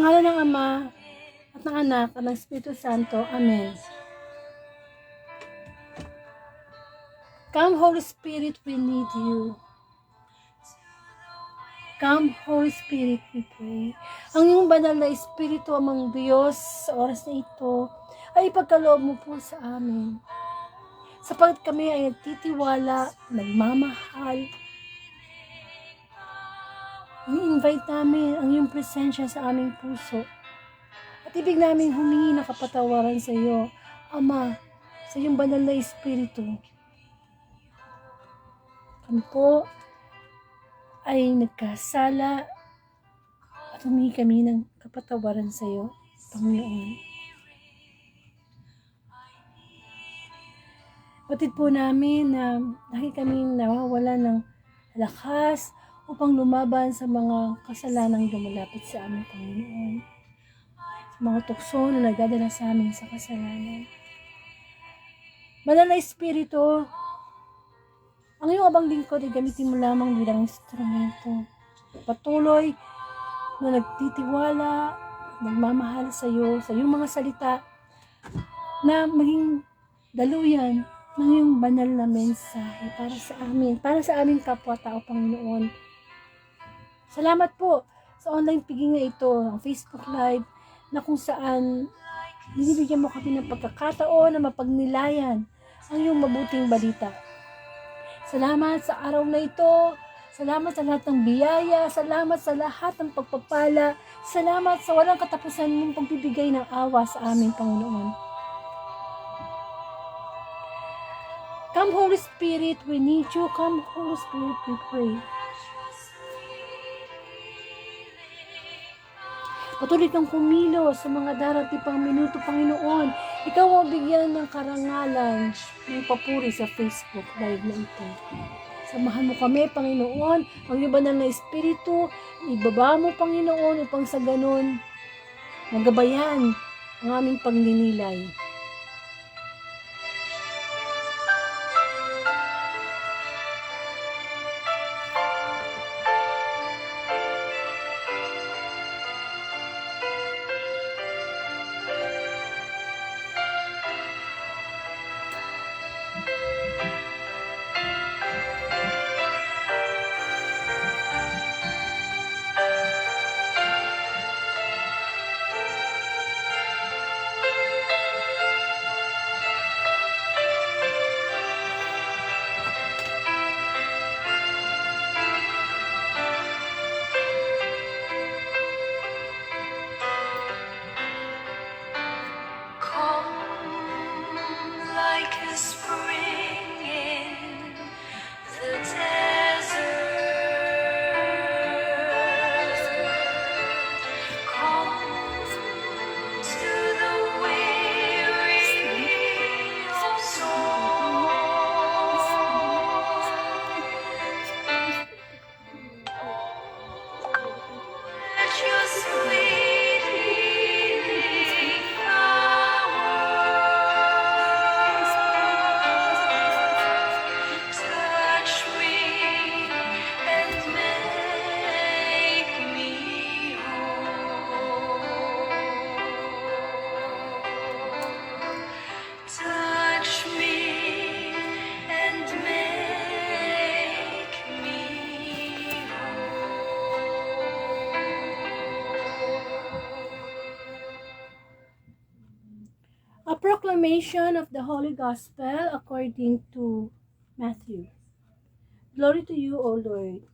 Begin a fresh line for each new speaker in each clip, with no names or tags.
ngalan ng Ama, at ng Anak, at ng Espiritu Santo. Amen. Come, Holy Spirit, we need you. Come, Holy Spirit, we pray. Ang iyong banal na Espiritu amang Diyos sa oras na ito ay ipagkaloob mo po sa amin. Sapagkat kami ay nagtitiwala, nagmamahal. I-invite namin ang iyong presensya sa aming puso. At ibig namin humingi ng kapatawaran sa iyo, Ama, sa iyong banal na Espiritu. Kami po ay nagkasala at humingi kami ng kapatawaran sa iyo, Panginoon. Batid po namin na lagi kami nawawala ng lakas upang lumaban sa mga kasalanang lumalapit sa aming Panginoon. Sa mga tukso na nagdadala sa amin sa kasalanan. Banal na Espiritu, ang iyong abang lingkod ay gamitin mo lamang bilang instrumento. Patuloy na nagtitiwala, nagmamahal sa iyo, sa iyong mga salita, na maging daluyan ng iyong banal na mensahe para sa aming kapwa-tao, Panginoon. Salamat po sa online piging na ito, ang Facebook Live, na kung saan binibigyan mo kami ng pagkakataon na mapagnilayan ang iyong mabuting balita. Salamat sa araw na ito. Salamat sa lahat ng biyaya. Salamat sa lahat ng pagpapala. Salamat sa walang katapusan mong pagbibigay ng awa sa amin, Panginoon. Come, Holy Spirit, we need you. Come, Holy Spirit, we pray. Patuloy kang kumilos sa mga darating pang minuto, Panginoon. Ikaw ang bigyan ng karangalan ng papuri sa Facebook Live na ito. Samahan mo kami, Panginoon, ang iyong banal na Espiritu, ibaba mo, Panginoon, upang sa ganun magabayan ang aming pagninilay. A proclamation of the Holy Gospel according to Matthew. Glory to you, O Lord.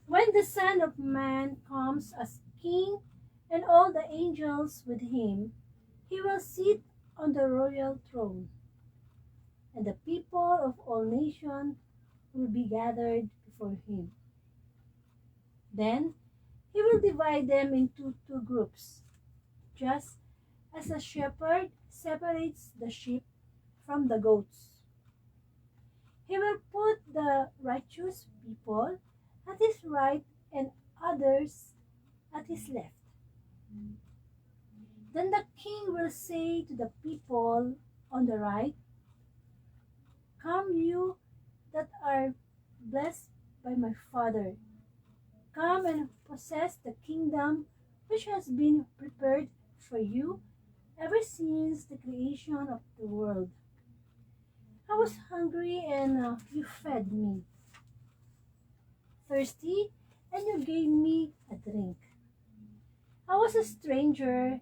When the Son of Man comes as King and all the angels with him, he will sit on the royal throne, and the people of all nations will be gathered before him. Then he will divide them into two groups, just as a shepherd separates the sheep from the goats. He will put the righteous people at his right and others at his left. Then the king will say to the people on the right, "Come, you that are blessed by my Father. Come and possess the kingdom which has been prepared for you ever since the creation of the world. I was hungry and you fed me, thirsty and you gave me a drink. I was a stranger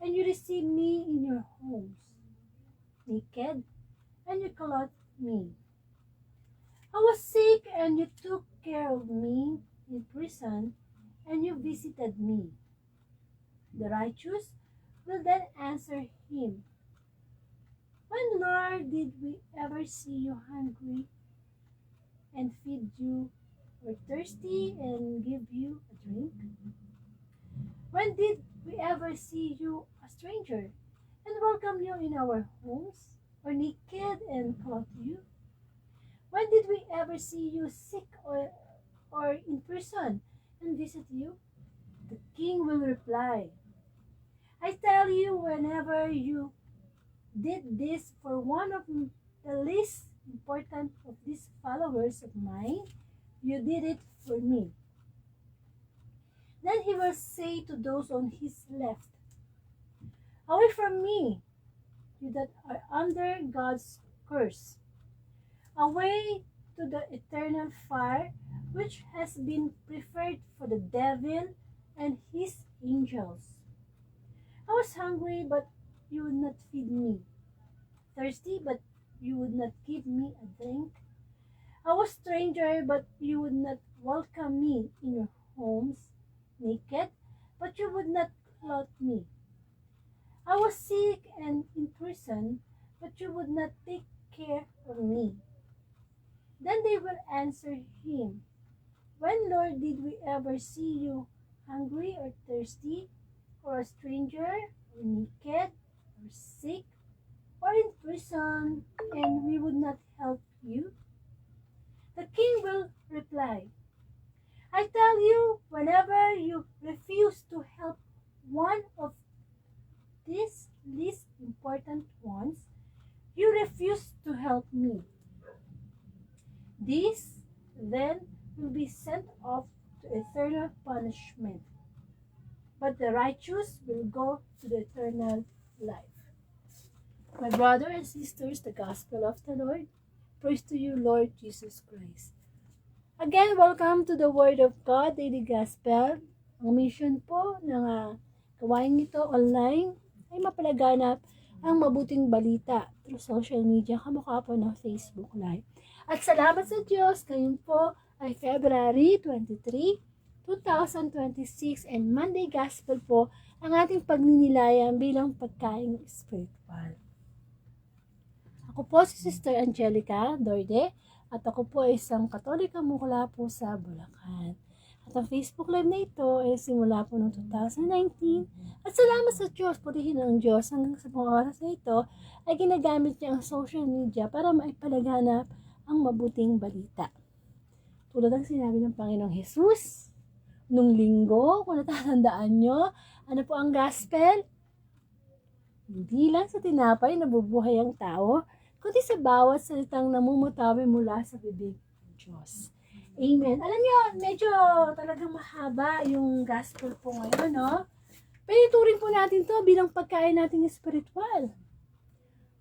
and you received me in your homes, naked and you clothed me. I was sick and you took care of me, in prison and you visited me. The righteous will then answer him, when, Lord, did we ever see you hungry and feed you, or thirsty and give you a drink? When did we ever see you a stranger and welcome you in our homes, or naked and clothe you? When did we ever see you sick or in prison and visit you? The king will reply, I tell you, whenever you did this for one of the least important of these followers of mine, you did it for me. Then he will say to those on his left, away from me, you that are under God's curse, away to the eternal fire which has been prepared for the devil and his angels. I was hungry, but you would not feed me, thirsty, but you would not give me a drink. I was stranger, but you would not welcome me in your homes, naked, but you would not clothe me. I was sick and in prison, but you would not take care of me. Then they will answer him, when, Lord, did we ever see you hungry or thirsty, or a stranger, or naked, or sick, or in prison, and we would not help you? The king will reply, I tell you, whenever you refuse to help one of these least important ones, you refuse to help me. These then will be sent off to eternal punishment, but the righteous will go to the eternal life. My brothers and sisters, the gospel of the Lord. Praise to you, Lord Jesus Christ. Again, welcome to the Word of God, Daily Gospel. Ang mission po ng gawain ito online ay mapalaganap ang mabuting balita through social media, kamukha po ng Facebook Live. At salamat sa Diyos, ngayon po ay February 23, 2026 and Monday Gospel po ang ating pagninilayan bilang pagkain spiritual. Ako po si Sister Angelica Dorde at ako po ay isang Katolika mula po sa Bulacan. At ang Facebook Live na ito ay simula po noong 2019 at salamat sa Diyos, purihin ng Diyos hanggang sa mga oras na ito ay ginagamit niya ang social media para maipalaganap ang mabuting balita. Tulad ng sinabi ng Panginoong Jesus nung linggo, kung natatandaan nyo, ano po ang gospel? Hindi lang sa tinapay nabubuhay ang tao, kundi sa bawat salitang namumutawi mula sa bibig ng Diyos. Amen. Alam niyo, medyo talagang mahaba yung gospel po ngayon, no? Pero ituring po natin to bilang pagkain nating espiritual.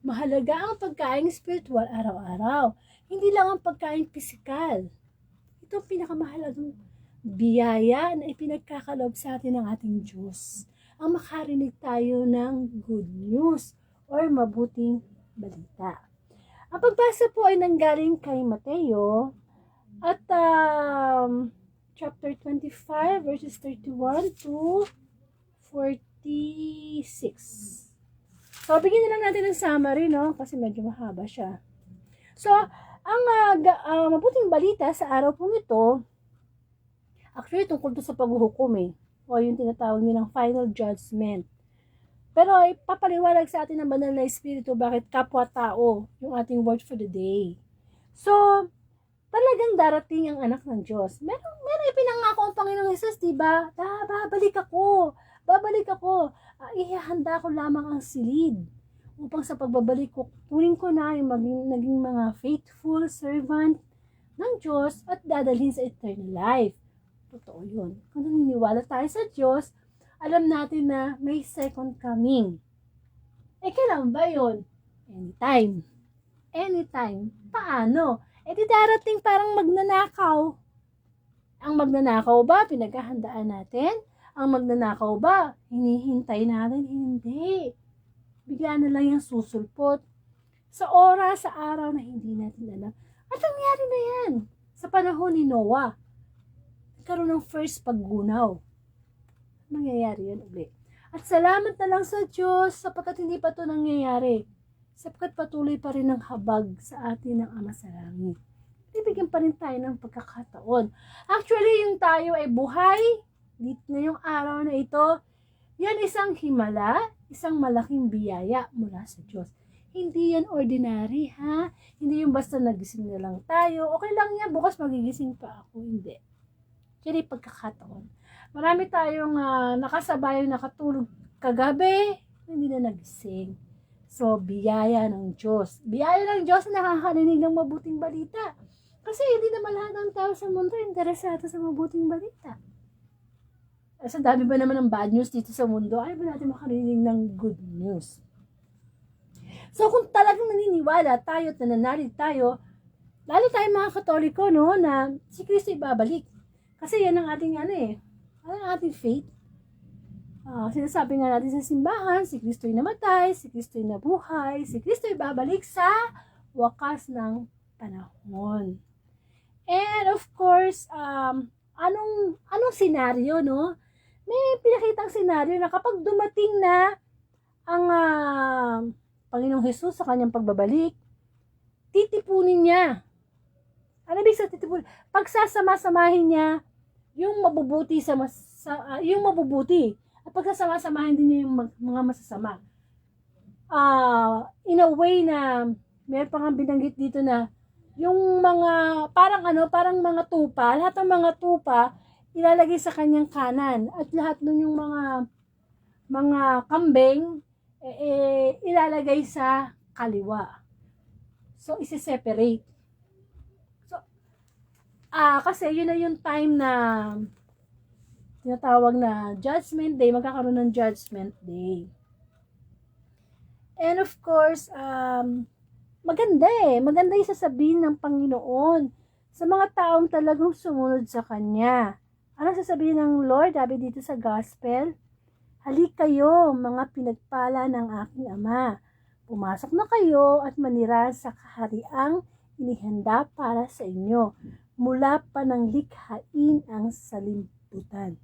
Mahalaga ang pagkain espiritual araw-araw. Hindi lang ang pagkain pisikal. Ito ang pinakamahalagang biyaya na ipinagkakalob sa atin ng ating Diyos. Ang makarinig tayo ng good news or mabuting balita. Ang pagbasa po ay nanggaling kay Mateo at chapter 25 verses 31 to 46. So, bigyan na lang natin ng summary, no? Kasi medyo mahaba siya. So, ang mabuting balita sa araw pong ito, actually, tungkol to sa paghuhukom o yung tinatawag nilang final judgment. Pero ipapaliwanag sa atin ng banal na espiritu bakit kapwa-tao yung ating word for the day. So, talagang darating ang anak ng Diyos. Meron ipinangako ang Panginoong Jesus, diba? Babalik ako. Ihahanda ko lamang ang silid upang sa pagbabalik ko, kunin ko na yung naging mga faithful servant ng Diyos at dadalhin sa eternal life. Totoo yun. Kung naniniwala tayo sa Diyos, alam natin na may second coming. Kailan ba yun? Anytime. Anytime. Paano? Di darating parang magnanakaw. Ang magnanakaw ba, pinaghahandaan natin? Ang magnanakaw ba, hinihintay natin? Hindi. Bigla na lang yung susulpot. Sa oras, sa araw na hindi natin alam. At nangyari na yan. Sa panahon ni Noah, nagkaroon ng first paggunaw. Mangyayari yan ulit. At salamat na lang sa Diyos sapagkat hindi pa ito nangyayari. Sapagkat patuloy pa rin ang habag sa atin ng Ama sa Langit. Bibigyan pa rin tayo ng pagkakataon. Actually, yung tayo ay buhay, dito na yung araw na ito, yan isang himala, isang malaking biyaya mula sa Diyos. Hindi yan ordinary, ha? Hindi yung basta nagising na lang tayo. Okay lang yan, bukas magigising pa ako. Hindi. Yan ay pagkakataon. Marami tayong nakasabayang nakatulog kagabi, hindi na nagising. So, biyaya ng Diyos. Biyaya ng Diyos na nakakarinig ng mabuting balita. Kasi hindi naman lahat ng tao sa mundo interesado sa mabuting balita. Sa dami ba naman ng bad news dito sa mundo, ay ba natin makarinig ng good news? So, kung talagang naniniwala tayo at nananalig tayo, lalo tayo mga Katoliko, no, na si Kristo ibabalik. Kasi yan ang ating ang ating faith. Sinasabi nga natin sa simbahan, si Kristo'y namatay, si Kristo'y nabuhay, si Kristo'y babalik sa wakas ng panahon. And of course, anong senaryo, no? May pinakitang senaryo na kapag dumating na ang Panginoong Hesus sa kanyang pagbabalik, titipunin niya. Ano ibig sabihin titipunin? Pagsasama-samahin niya yung mabubuti yung mabubuti. At pagsasama-samahin din niya yung mga masasama. In a way na meron pa nga binanggit dito na yung mga parang mga tupa, lahat ng mga tupa ilalagay sa kanyang kanan at lahat nun yung mga kambing ilalagay sa kaliwa. So isi-separate. So kasi yun na yung time na tinatawag na Judgment Day, magkakaroon ng Judgment Day. And of course, maganda yung sasabihin ng Panginoon sa mga taong talagang sumunod sa Kanya. Ano sasabihin ng Lord? Sabi dito sa Gospel, halik kayo, mga pinagpala ng aking Ama. Pumasok na kayo at manira sa kahariang inihanda para sa inyo. Mula pa ng likhain ang salibutan.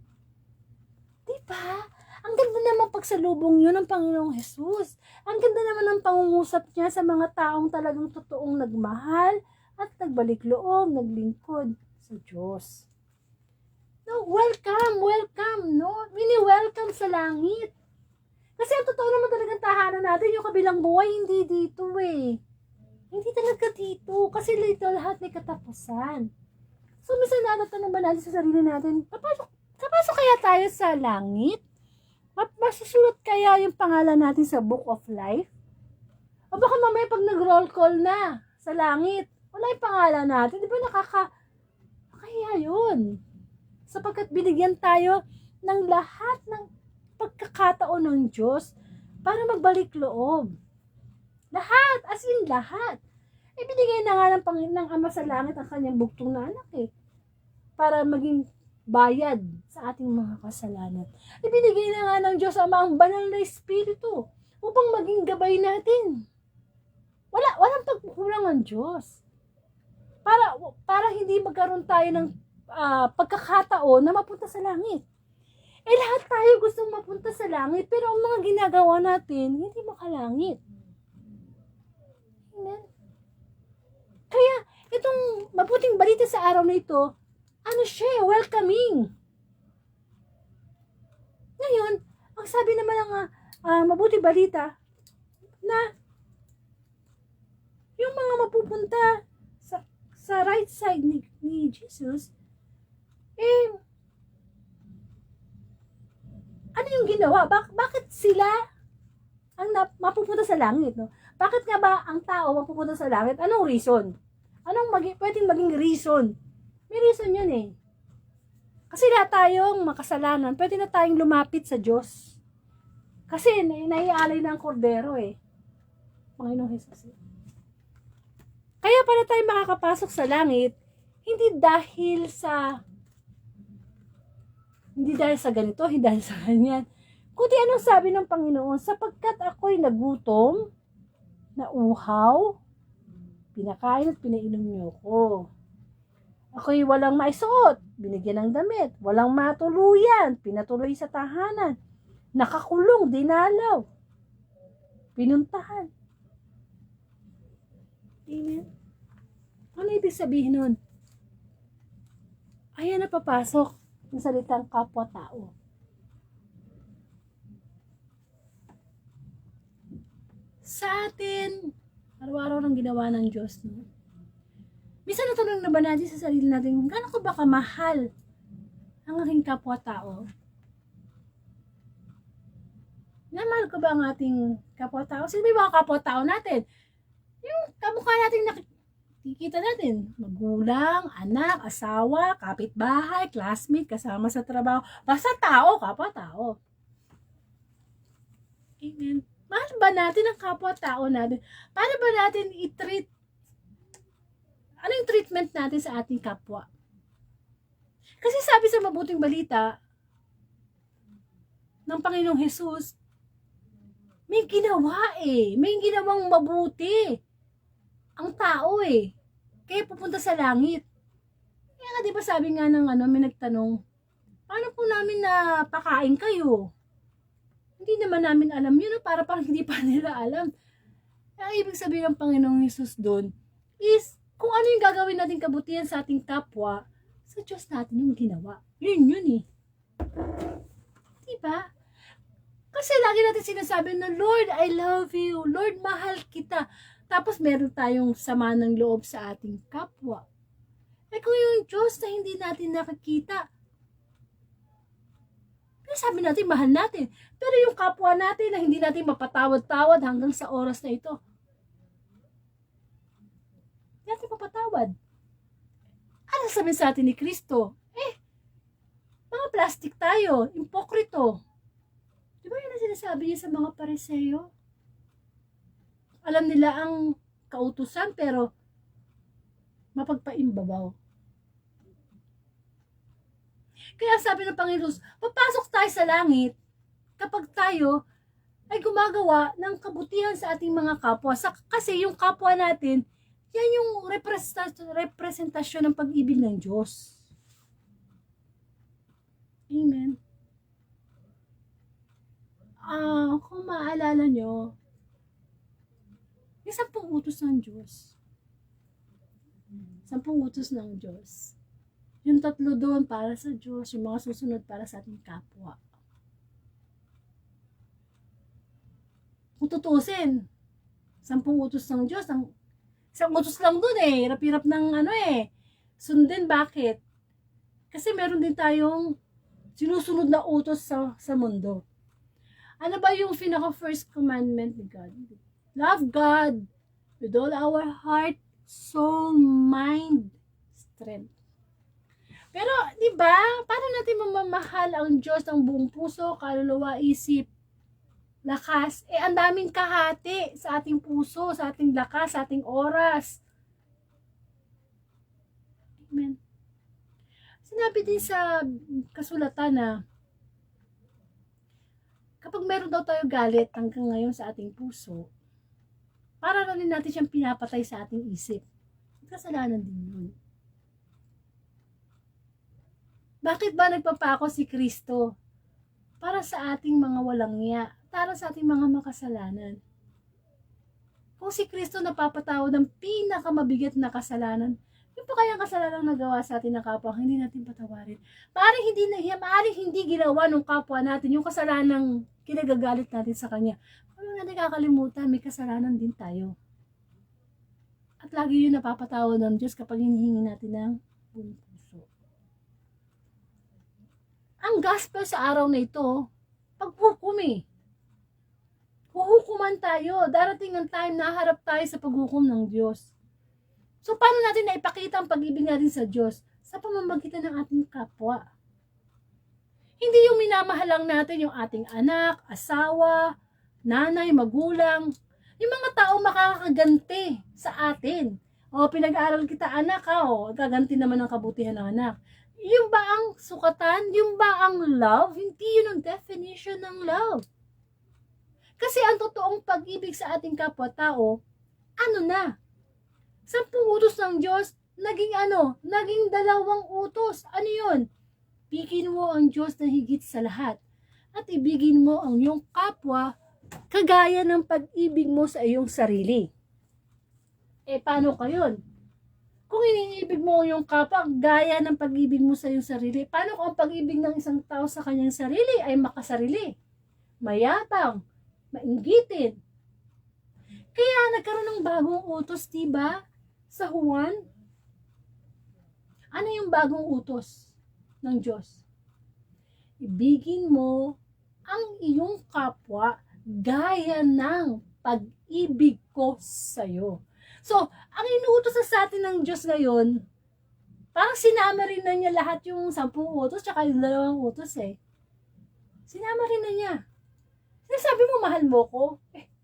Diba? Ang ganda naman pagsalubong yun ng Panginoong Hesus. Ang ganda naman ng pangungusap niya sa mga taong talagang totoong nagmahal at nagbalik loob, naglingkod sa Diyos. No, welcome, no? Mini-welcome sa langit. Kasi ang totoo naman talagang tahanan natin, yung kabilang buhay, hindi dito Hindi talaga dito. Kasi dito lahat may katapusan. So, minsan natatanong ba natin sa sarili natin, kapasok kaya tayo sa langit? Masusulat kaya yung pangalan natin sa Book of Life? O baka mamaya pag nag-roll call na sa langit, wala yung pangalan natin. Di ba kaya yun? Sapagkat binigyan tayo ng lahat ng pagkakataon ng Diyos para magbalik loob. Lahat, as in lahat. Ibinigay na nga ng Ama sa Langit ang kanyang buktong na anak para maging bayad sa ating mga kasalanan. Ibinigay na nga ng Diyos Ama ang banal na Espiritu upang maging gabay natin. Walang pagkukulang ang Diyos. Para hindi magkaroon tayo ng pagkakataon na mapunta sa langit. Lahat tayo gustong mapunta sa langit, pero ang mga ginagawa natin, hindi makalangit. Amen? Kaya, itong mabuting balita sa araw na ito, welcoming. Ngayon, ang sabi naman ng mabuting balita, na yung mga mapupunta sa right side ni Jesus, ano yung ginawa? Bakit sila ang mapupunta sa langit? No? Bakit nga ba ang tao mapupunta sa langit? Anong reason? Pwedeng maging reason? May reason yun Kasi lahat tayong makasalanan, pwede na tayong lumapit sa Diyos. Kasi naialay ng kordero eh. Panginoong Jesus. Kaya pala tayo makakapasok sa langit, hindi dahil sa ganito, hindi dahil sa ganyan. Kundi anong sabi ng Panginoon? Sapagkat ako'y nagutom, nauhaw, pinakain at pinainom niyo ko. Ako'y walang maisuot, binigyan ng damit, walang matuluyan, pinatuloy sa tahanan, nakakulong, dinalaw, pinuntahan. Amen. Ano ibig sabihin nun? Ayan na papasok ng salitang kapwa-tao. Sa atin, araw-araw nang ginawa ng Diyos, no? Minsan natanong na ba natin sa sarili natin, gaano ko ba kamahal ang aking kapwa-tao? Namahal ko ba ang ating kapwa-tao? Sino ba yung mga kapwa-tao natin? Yung kamukha natin nakikita natin, magulang, anak, asawa, kapitbahay, classmate, kasama sa trabaho, basta tao, kapwa-tao. Amen. Mahal ba natin ang kapwa-tao natin? Paano ba natin i-treat? Ano yung treatment natin sa ating kapwa? Kasi sabi sa mabuting balita ng Panginoong Jesus, may ginawa eh. May ginawang mabuti ang tao eh. Kaya pupunta sa langit. Kaya nga diba sabi nga ng may nagtanong, paano po namin napakain kayo? Hindi naman namin alam yun, para parang hindi pa nila alam. Ang ibig sabihin ng Panginoong Jesus doon is, kung ano yung gagawin natin kabutihan sa ating kapwa, sa Diyos natin yung ginawa. Yun eh. Diba? Kasi lagi natin sinasabi na, Lord, I love you. Lord, mahal kita. Tapos meron tayong sama ng loob sa ating kapwa. Eh kung yung Diyos na hindi natin nakakita, sabi natin, mahal natin. Pero yung kapwa natin na hindi natin mapatawad-tawad hanggang sa oras na ito, hindi natin mapatawad. Ano sabihin sa atin ni Kristo? Mga plastic tayo, impokrito. Di ba yun ang sinasabi niya sa mga Pariseo? Alam nila ang kautusan pero mapagpaimbabaw. Kaya sabi ng Panginoon, papasok tayo sa langit kapag tayo ay gumagawa ng kabutihan sa ating mga kapwa. Kasi yung kapwa natin, yan yung representasyon ng pag-ibig ng Diyos. Amen. Kung maaalala nyo, yung 10 utos ng Diyos. 10 utos ng Diyos. Yung 3 doon para sa Diyos, yung mga susunod para sa ating kapwa. Kung tutusin, 10 utos ng Diyos, isang utos lang doon hirap-hirap ng sundin. Bakit? Kasi meron din tayong sinusunod na utos sa mundo. Ano ba yung first commandment ni God? Love God with all our heart, soul, mind, strength. Pero, di ba, paano natin mamamahal ang Diyos ng buong puso, kaluluwa, isip, lakas? Ang daming kahati sa ating puso, sa ating lakas, sa ating oras. Amen. Sinabi din sa kasulatan na kapag meron daw tayo galit hanggang ngayon sa ating puso, para na rin natin siyang pinapatay sa ating isip. Kasalanan din yun. Bakit ba nagpapako si Kristo? Para sa ating mga walang niya, para sa ating mga makasalanan. Kung si Kristo napapatawad ng pinakamabigat na kasalanan, yung pa kayang kasalanan nagawa sa atin ng kapwa, hindi natin patawarin. Maaaring hindi ginawa ng kapwa natin yung kasalanang kinagagalit natin sa kanya. Pero nga nakakalimutan, may kasalanan din tayo. At lagi yun napapatawad ng Diyos kapag hinihingi natin ng buong puso. Ang gospel sa araw na ito, paghukom Huhukuman tayo. Darating ang time na harap tayo sa paghukom ng Diyos. So, paano natin naipakita ang pag-ibig natin sa Diyos? Sa pamamagitan ng ating kapwa. Hindi yung minamahal lang natin yung ating anak, asawa, nanay, magulang, yung mga tao makakaganti sa atin. O, pinag-aaral kita anak ha, o, gaganti naman ang kabutihan ng anak. Yung ba ang sukatan? Yung ba ang love? Hindi yun ang definition ng love. Kasi ang totoong pag-ibig sa ating kapwa-tao, ano na? 10 utos ng Diyos, naging 2 utos. Ano yun? Ibigin mo ang Diyos na higit sa lahat. At ibigin mo ang iyong kapwa kagaya ng pag-ibig mo sa iyong sarili. Paano ka yun? Kung iniibig mo ang iyong kapwa gaya ng pag-ibig mo sa iyong sarili, paano kung ang pag-ibig ng isang tao sa kanyang sarili ay makasarili, mayabang, mainggitin? Kaya nagkaroon ng bagong utos, diba? Sa Juan. Ano yung bagong utos ng Diyos? Ibigin mo ang iyong kapwa gaya ng pag-ibig ko sa'yo. So, ang inuutos sa atin ng Diyos ngayon, parang sinama rin na niya lahat yung 10 utos tsaka yung 2 utos Sinama rin na niya. Sinasabi mo, mahal mo ko?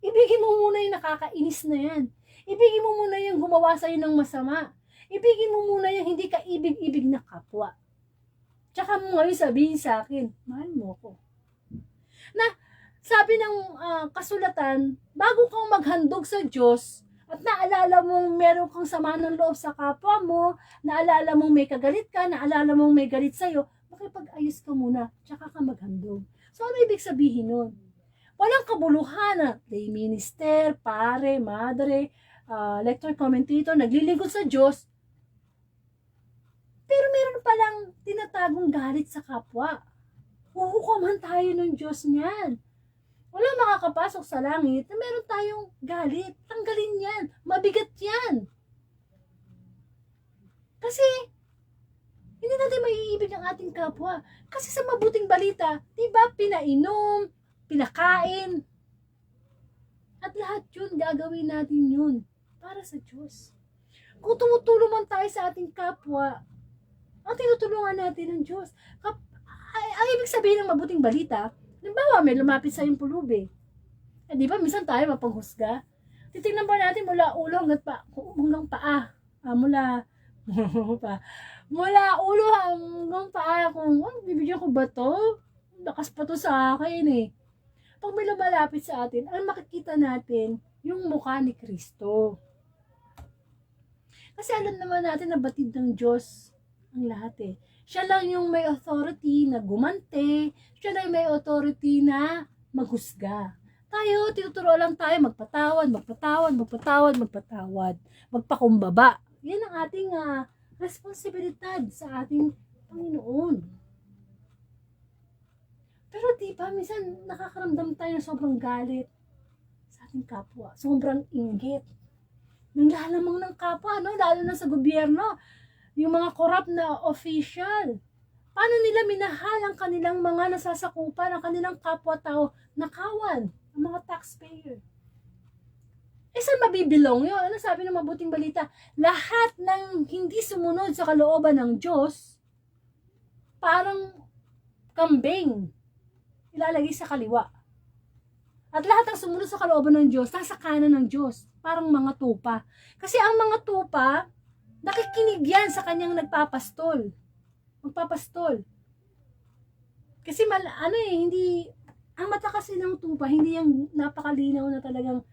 Ibigin mo muna yung nakakainis na yan. Ibigin mo muna yung gumawa sa'yo ng masama. Ibigin mo muna yung hindi ka ibig-ibig na kapwa. Tsaka mo ngayon sabihin sa akin, mahal mo ko. Na, sabi ng kasulatan, bago kang maghandog sa Diyos, at naalala mong meron kang sama ng loob sa kapwa mo, naalala mong may kagalit ka, naalala mong may galit sa'yo, makipag-ayos ka muna, tsaka ka maghandog. So, ano ibig sabihin nun? Walang kabuluhan na lay minister, pare, madre, lector, commentator, naglilingkod sa Diyos, pero meron palang tinatagong galit sa kapwa. Huhukaman tayo ng Diyos niyan. Wala makakapasok sa langit na meron tayong galit. Tanggalin yan. Mabigat yan. Kasi, hindi natin maiibig ang ating kapwa. Kasi sa mabuting balita, diba, pinainom, pinakain, at lahat yun, gagawin natin yun para sa Diyos. Kung tumutulong man tayo sa ating kapwa, ang tinutulungan natin ng Diyos. Ang ibig sabihin ng mabuting balita, halimbawa may lumapit sa yung pulubi. Di ba, minsan tayo mapanghusga. Titignan pa natin mula ulo hanggang paa. Mula ulo hanggang paa. Kung bibigyan ko ba to? Lakas pa to sa akin Pag may lumalapit sa atin, ang makikita natin yung mukha ni Kristo. Kasi alam naman natin na batid ng Diyos ang lahat Siya lang yung may authority na gumante, siya lang may authority na maghusga. Tayo, tinuturo lang tayo magpatawad, magpakumbaba. Yan ang ating responsibilidad sa ating Panginoon. Pero di ba, minsan nakakaramdam tayo ng sobrang galit sa ating kapwa, sobrang inggit. Nanglalamang ng kapwa, lalo na sa gobyerno. Yung mga corrupt na official, paano nila minahal ang kanilang mga nasasakupan, ang kanilang kapwa-tao, nakawan, ang mga taxpayer. Saan mabibilong yun? Ano sabi ng mabuting balita? Lahat ng hindi sumunod sa kalooban ng Diyos, parang kambing, ilalagay sa kaliwa. At lahat ng sumunod sa kalooban ng Diyos, nasa kanan ng Diyos, parang mga tupa. Kasi ang mga tupa, nakikinig yan sa kanyang magpapastol. Kasi hindi, ang mata kasi ng tupa, hindi yung napakalinaw na talagang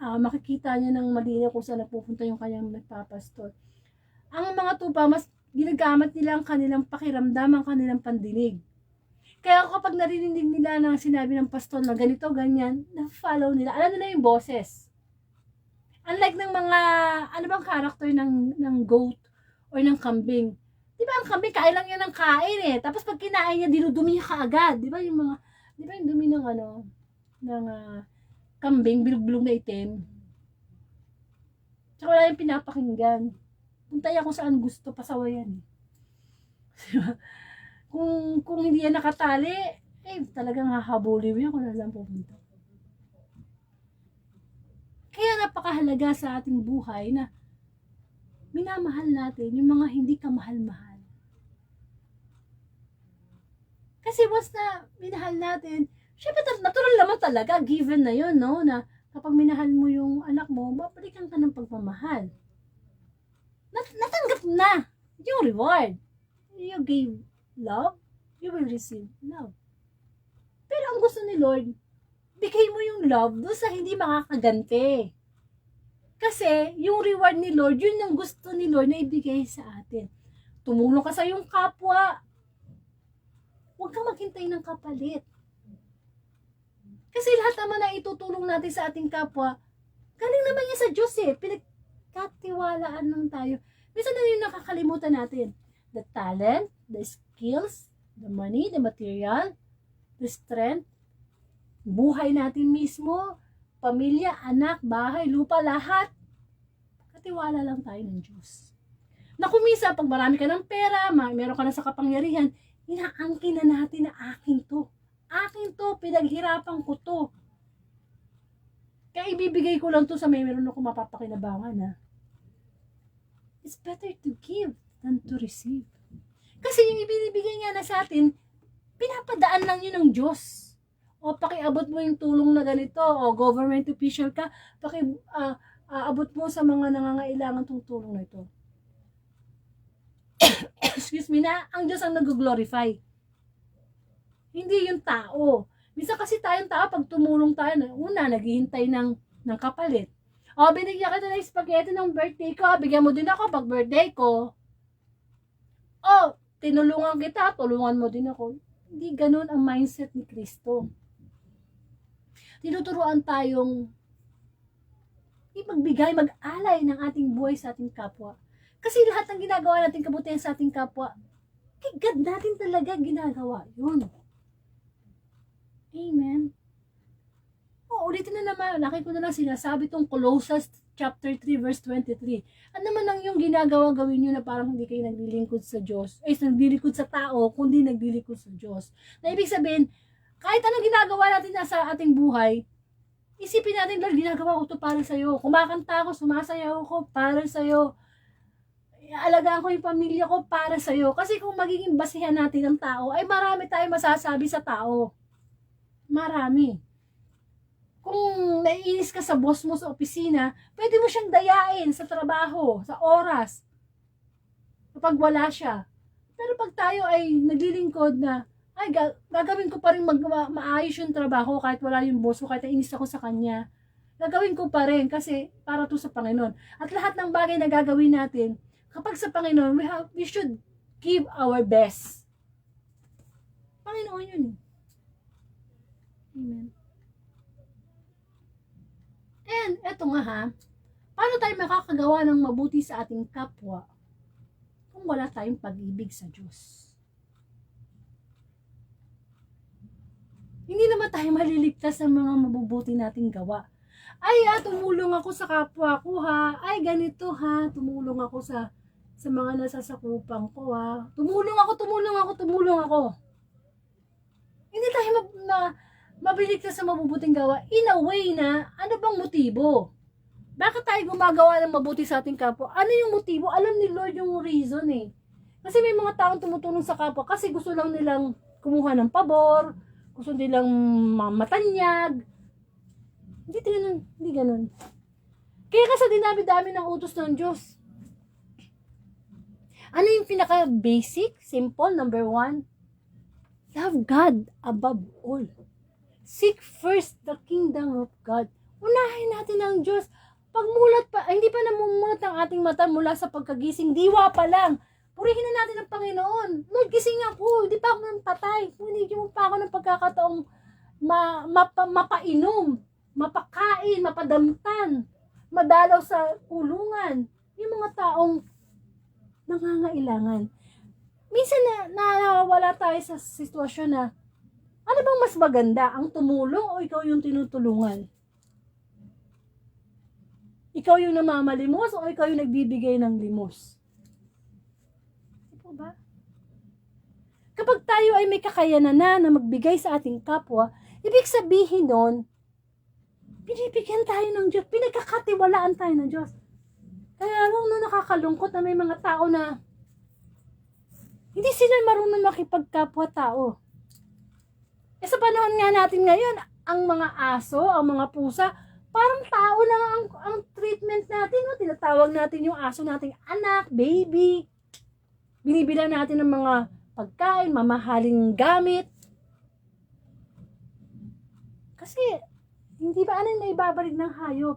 makikita niya ng malinaw kung saan napupunta yung kanyang nagpapastol. Ang mga tupa, mas ginagamit nila ang kanilang pakiramdam, ang kanilang pandinig. Kaya kapag narinig nila ng sinabi ng pastol na ganito, ganyan, na-follow nila. Alam nila yung boses. Unlike ng mga, ano bang character ng goat or ng kambing. Di ba ang kambing, kain lang yan ng kain Tapos pag kinain niya, dinudumi niya kaagad. Di ba yung dumi ng kambing, bilog-bilog na itim. Tsaka wala yung pinapakinggan. Puntaya kung saan gusto, pasawayan Diba? Kung hindi yan nakatali, talagang hahabulin mo yan kung nalang pupunta. Kaya napakahalaga sa ating buhay na minamahal natin yung mga hindi kamahal-mahal. Kasi once na minahal natin, syempre natural naman talaga, given na yun, no? Na kapag minahal mo yung anak mo, babalikan ka ng pagmamahal. Natanggap na yung reward. You gave love, you will receive love. Pero ang gusto ni Lord, bigay mo yung love doon sa hindi makakaganti. Kasi yung reward ni Lord, yun ang gusto ni Lord na ibigay sa atin. Tumulong ka sa iyong kapwa. Huwag kang maghintay ng kapalit. Kasi lahat naman na itutulong natin sa ating kapwa, galing naman yan sa Diyos eh. Pinagkatiwalaan lang tayo. Minsan na yung nakakalimutan natin. The talent, the skills, the money, the material, the strength, buhay natin mismo, pamilya, anak, bahay, lupa, lahat. Katiwala lang tayo ng Diyos. Na kumisa, pag marami ka ng pera, meron ka na sa kapangyarihan, inaangkin na natin na akin to. Akin to, pinaghirapan ko to. Kaya ibibigay ko lang to sa meron ako mapapakinabangan ha. It's better to give than to receive. Kasi yung ibinibigay nga na sa atin, pinapadaan lang yun ng Diyos. O pakiabot mo yung tulong na ganito, o government official ka, abot mo sa mga nangangailangan tong tulong na ito. Excuse me na, ang Diyos ang nag-glorify. Hindi yung tao. Minsan kasi tayong tao, pag tumulong tayo, una, naghihintay ng kapalit. O, binigyan kita ng spaghetti ng birthday ko, bigyan mo din ako pag birthday ko. O, tinulungan kita, tulungan mo din ako. Hindi ganun ang mindset ni Kristo. Tinuturuan tayong magbigay, mag-alay ng ating buhay sa ating kapwa. Kasi lahat ng ginagawa natin kabutihan sa ating kapwa, kay God natin talaga ginagawa yun. Amen. O, ulitin na naman, laki ko na lang sinasabi itong Colossians chapter 3 verse 23. Ano naman ang yung ginagawa gawin nyo na parang hindi kayo naglilingkod sa Diyos, naglilingkod sa tao, kundi naglilingkod sa Diyos. Na ibig sabihin, kahit anong ginagawa natin sa ating buhay, isipin natin, Lord, ginagawa ko ito para sa'yo. Kumakanta ako, sumasayaw ako para sa'yo. Alagaan ko yung pamilya ko para sa'yo. Kasi kung magiging basihan natin ang tao, ay marami tayong masasabi sa tao. Marami. Kung naiinis ka sa boss mo sa opisina, pwede mo siyang dayain sa trabaho, sa oras, kapag wala siya. Pero pag tayo ay naglilingkod na, ay gagawin ko pa rin maayos yung trabaho kahit wala yung boss ko, kahit nainis ako sa kanya. Gagawin ko pa rin kasi para to sa Panginoon. At lahat ng bagay na gagawin natin, kapag sa Panginoon, we should give our best. Panginoon yun. Amen. And eto nga ha, paano tayo makakagawa ng mabuti sa ating kapwa kung wala tayong pag-ibig sa Diyos? Hindi naman tayo maliligtas sa mga mabubuti nating gawa. Ay, tumulong ako sa kapwa ko ha. Ay, ganito ha. Tumulong ako sa mga nasasakupan ko ha. Tumulong ako. Hindi tayo mabiligtas sa mabubuting gawa. In a way na, ano bang motibo? Bakit tayo gumagawa ng mabuti sa ating kapwa? Ano yung motibo? Alam ni Lord yung reason eh. Kasi may mga taong tumutulong sa kapwa kasi gusto lang nilang kumuha ng pabor, gusto nilang matanyag. Hindi ganun. Kaya kasi dinami-dami ng utos ng Diyos. Ano yung pinaka-basic, simple, number 1? Love God above all. Seek first the kingdom of God. Unahin natin ang Diyos. Pagmulat pa, hindi pa namumulat ang ating mata mula sa pagkagising, diwa pa lang. Purihin na natin ang Panginoon. Lord, gising ako. Hindi pa ako nang patay. Hindi mo pa ako ng pagkakataong mapainom, mapakain, mapadamtan, madalaw sa kulungan. Yung mga taong nangangailangan. Minsan nawawala tayo sa sitwasyon na, ano bang mas maganda? Ang tumulong o ikaw yung tinutulungan? Ikaw yung namamalimos o ikaw yung nagbibigay ng limos? Ba? Kapag tayo ay may kakayanan na magbigay sa ating kapwa, ibig sabihin nun, binibigyan tayo ng Diyos, pinagkakatiwalaan tayo ng Diyos. Kaya lang nakakalungkot na may mga tao na hindi sila marunong makipagkapwa-tao. Sa panahon nga natin ngayon, ang mga aso, ang mga pusa, parang tao lang ang treatment natin. No? Tinatawag natin yung aso nating anak, baby. Binibilang natin ng mga pagkain, mamahaling gamit. Kasi, hindi ba na ibabalik ng hayop?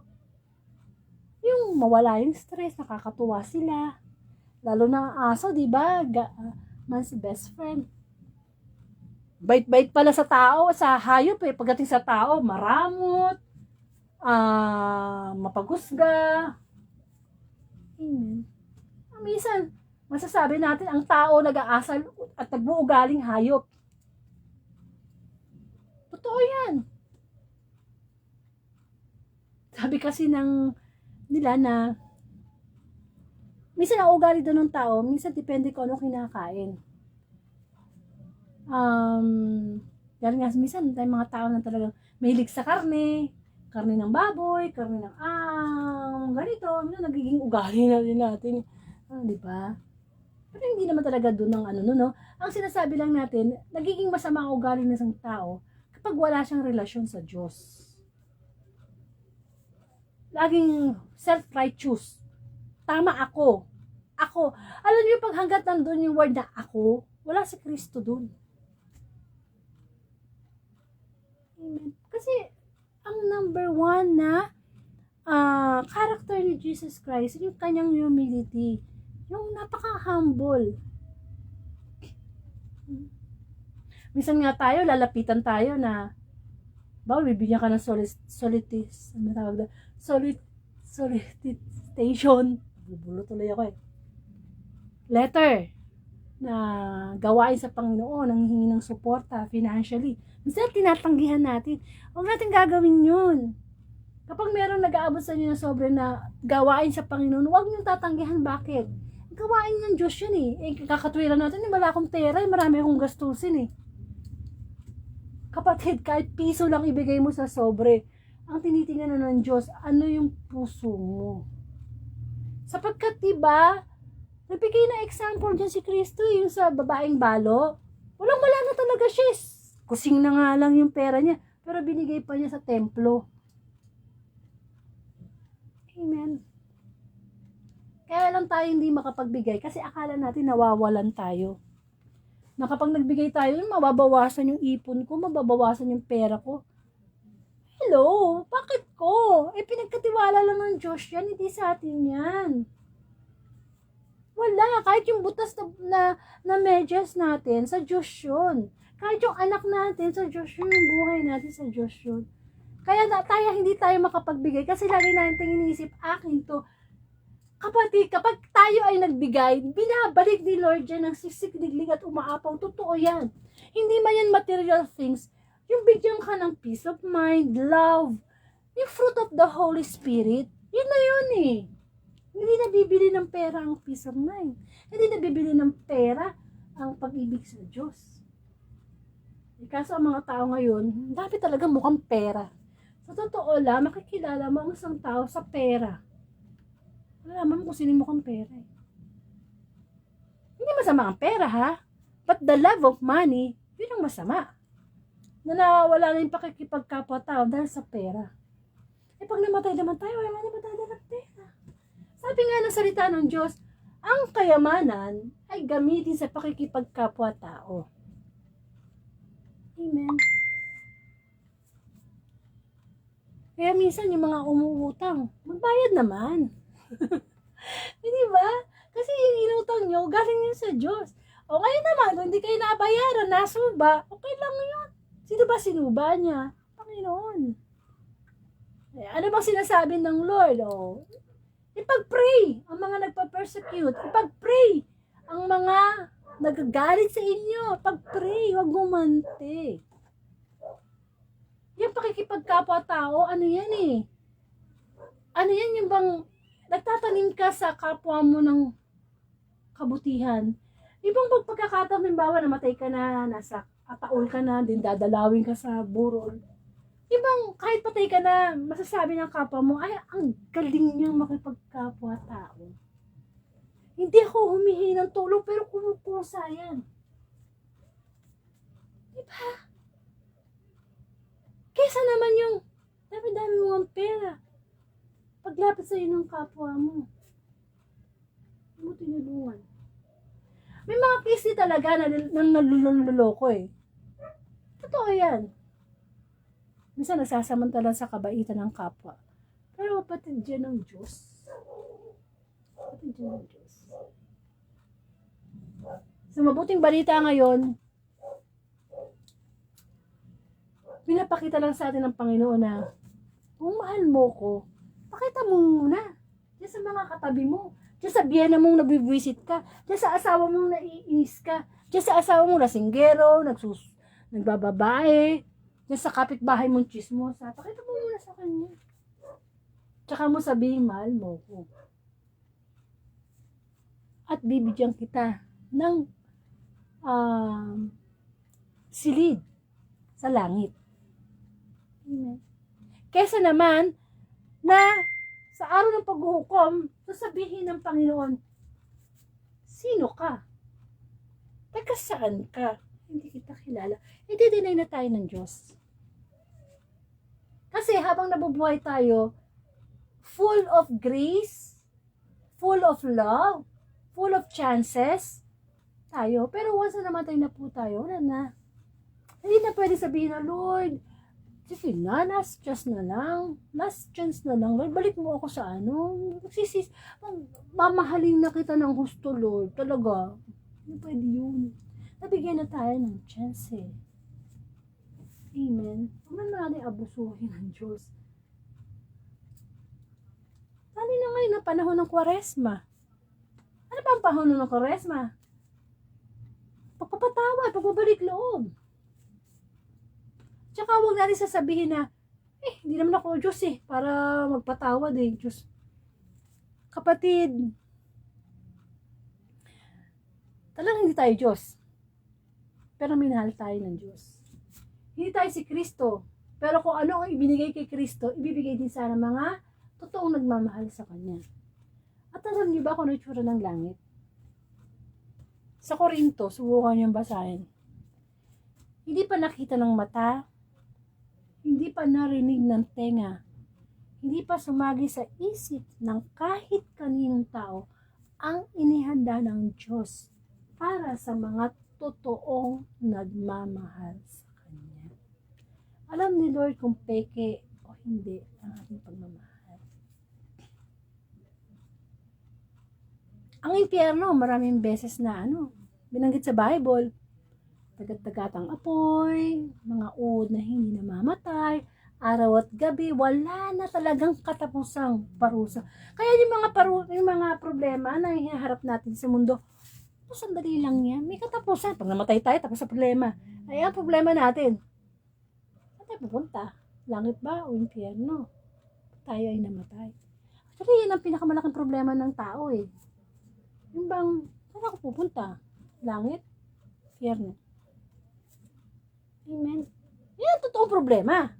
Yung mawala yung stress, nakakatuwa sila. Lalo na ang aso, di ba? Man's best friend. Bait-bait pala sa tao, sa hayop eh. Pagdating sa tao, maramot, mapagusga. Amen. Minsan, masasabi natin, ang tao nag-aasal at nagbuugaling hayop. Totoo yan. Sabi kasi nila na minsan ang ugali doon ng tao, minsan depende kung ano kinakain. Dahil nga minsan tayong mga tao na talagang mahilig sa karne ng baboy, karne ng ganito, nagiging ugali na din natin. Di ba? Pero hindi naman talaga doon ng no? Ang sinasabi lang natin, nagiging masama ang ugali ng isang tao kapag wala siyang relasyon sa Diyos. Laging self-righteous. Tama ako. Ako. Alam niyo, pag hanggat nandun yung word na ako, wala si Kristo dun. Amen. Kasi, ang number one na character ni Jesus Christ, yung kanyang humility. Yung napaka-humble. Minsan nga tayo, lalapitan tayo na bibigyan ka ng solicitation. Bubulo tuloy ako eh. Letter na gawain sa Panginoon, ang hihingi ng suporta financially. Minsan tinatanggihan natin. Huwag natin gagawin yun. Kapag merong nag-aabot sa inyo na sobre na gawain sa Panginoon, huwag niyong tatanggihan. Bakit? Gawain ng Diyos yun eh. Kakatwiran natin, wala akong pera, marami akong gastusin eh. Kapatid, kahit piso lang ibigay mo sa sobre, ang tinitingnan na ng Diyos, ano yung puso mo? Sapagkat diba, nagbigay na example dyan si Kristo, yung sa babaeng balo. Walang-wala na talaga siya. Kusing na nga lang yung pera niya, pero binigay pa niya sa templo. Amen. Kaya lang tayo hindi makapagbigay kasi akala natin nawawalan tayo. Na kapag nagbigay tayo, mababawasan yung ipon ko, mababawasan yung pera ko. Hello, bakit ko? Pinagkatiwala lang ng Diyos yan, hindi sa atin yan. Wala, kahit yung butas na medyas natin, sa Diyos yun. Kahit yung anak natin, sa Diyos yun. Yung buhay natin, sa Diyos yun. Kaya hindi tayo makapagbigay kasi lagi natin iniisip, akin to. Kapatid, kapag tayo ay nagbigay, binabalik ni Lord yan ng sisikliglig at umaapaw. Totoo yan. Hindi man yan material things. Yung bigyan ka ng peace of mind, love, yung fruit of the Holy Spirit, yun na yun eh. Hindi nabibili ng pera ang peace of mind. Hindi nabibili ng pera ang pag-ibig sa Diyos. Kaso ang mga tao ngayon, dapat talaga mukhang pera. Sa totoo lang, makikilala mo ang isang tao sa pera. Alam mo kung sino mukhang pera eh. Hindi masama ang pera ha. But the love of money, yun ang masama. Na nawawala na yung pakikipagkapwa-tao dahil sa pera. Pag namatay naman tayo, wala naman tayo ng pera. Sabi nga ng salita ng Diyos, ang kayamanan ay gamitin sa pakikipagkapwa-tao. Amen. Kaya minsan yung mga umuutang, magbayad naman. Hindi ba? Kasi yung inutang nyo, galing yun sa Diyos. O ngayon naman, kung hindi kayo nabayaran, nasuba, okay lang yun. Sino ba sinuba niya? Panginoon. Ano bang sinasabi ng Lord? Ipag-pray ang mga nagpa-persecute. Ipag-pray ang mga nagagalit sa inyo. Ipag-pray, huwag gumante. Yung pakikipagkapwa-tao, ano yan eh? Ano yan yung bang nagtatanim ka sa kapwa mo ng kabutihan? Ibang pagkakataon, halimbawa, namatay ka na, nasa ataol ka na, din dadalawin ka sa burol. Ibang kahit patay ka na, masasabi ng kapwa mo, ay, ang galing niyang makipagkapwa-tao. Hindi ako humihingi ng tulong, pero kumukusa yan. Diba? Kesa naman yung dami-dami mo ang pera. Paglapit sa ng kapwa mo. Hindi mo tinulungan. May mga case talaga na naluloko eh. Totoo yan. Minsan nagsasamantala sa kabaitan ng kapwa. Pero kapatid dyan ng Diyos. Kapatid dyan ng Diyos. Sa mabuting balita ngayon, pinapakita lang sa atin ng Panginoon na kung mahal mo ko, pakita mo muna. Diyan sa mga katabi mo. Diyan sa biyena mong nabibwisit ka. Diyan sa asawa mong naiinis ka. Diyan sa asawa mong lasinggero, nagbababae. Diyan sa kapitbahay mong chismosa. Pakita mo muna sa kanya. Tsaka mo sabihin, mahal mo ko. At bibigyan kita ng silid sa langit. Amen. Kesa naman na sa araw ng paghuhukom, sasabihin ng Panginoon, sino ka? Taga saan ka? Hindi kita kilala. I-deny na tayo ng Diyos. Kasi habang nabubuhay tayo, full of grace, full of love, full of chances tayo. Pero once na namatay na po tayo, wala na. Hindi na pwede sabihin na, Lord, sige na, last chance na lang. Last chance na lang. Lord, balik mo ako sa mamahalin na kita ng gusto, Lord. Talaga. Hindi pwede yun. Nabigyan na tayo ng chance eh. Amen. Huwag na natin abusuhin ng Diyos. Tali na ngayon ang panahon ng Kwaresma. Ano ba ang panahon ng Kwaresma? Pagpapatawa, pagbabalik loob. Tsaka huwag natin sasabihin na, hindi naman ako Diyos eh, para magpatawad eh, Diyos. Kapatid, talagang hindi tayo Diyos. Pero minahal tayo ng Diyos. Hindi tayo si Kristo. Pero kung ano ang ibinigay kay Kristo, ibibigay din sana mga totoong nagmamahal sa Kanya. At alam niyo ba kung ano itsura ng langit? Sa Korinto, subukan niyong basahin. Hindi pa nakita ng mata, hindi pa narinig ng tenga, hindi pa sumagi sa isip ng kahit kaninong tao ang inihanda ng Diyos para sa mga totoong nagmamahal sa Kanya. Alam ni Lord kung peke o hindi ang ating pagmamahal. Ang impyerno, maraming beses na binanggit sa Bible, tagat-tagatang apoy, mga uod na hindi namamatay, araw at gabi, wala na talagang katapusang parusa. Kaya yung mga problema na hinaharap natin sa mundo, sandali lang yan. May katapusan. Pag namatay tayo, tapos sa problema. Ay, ang problema natin. Saan tayo pupunta? Langit ba o impyerno? Tayo ay namatay. Actually, yan ang pinakamalaking problema ng tao eh. Yung bang, saan ako pupunta? Langit? Impyerno? Amen. Yan ang totoong problema.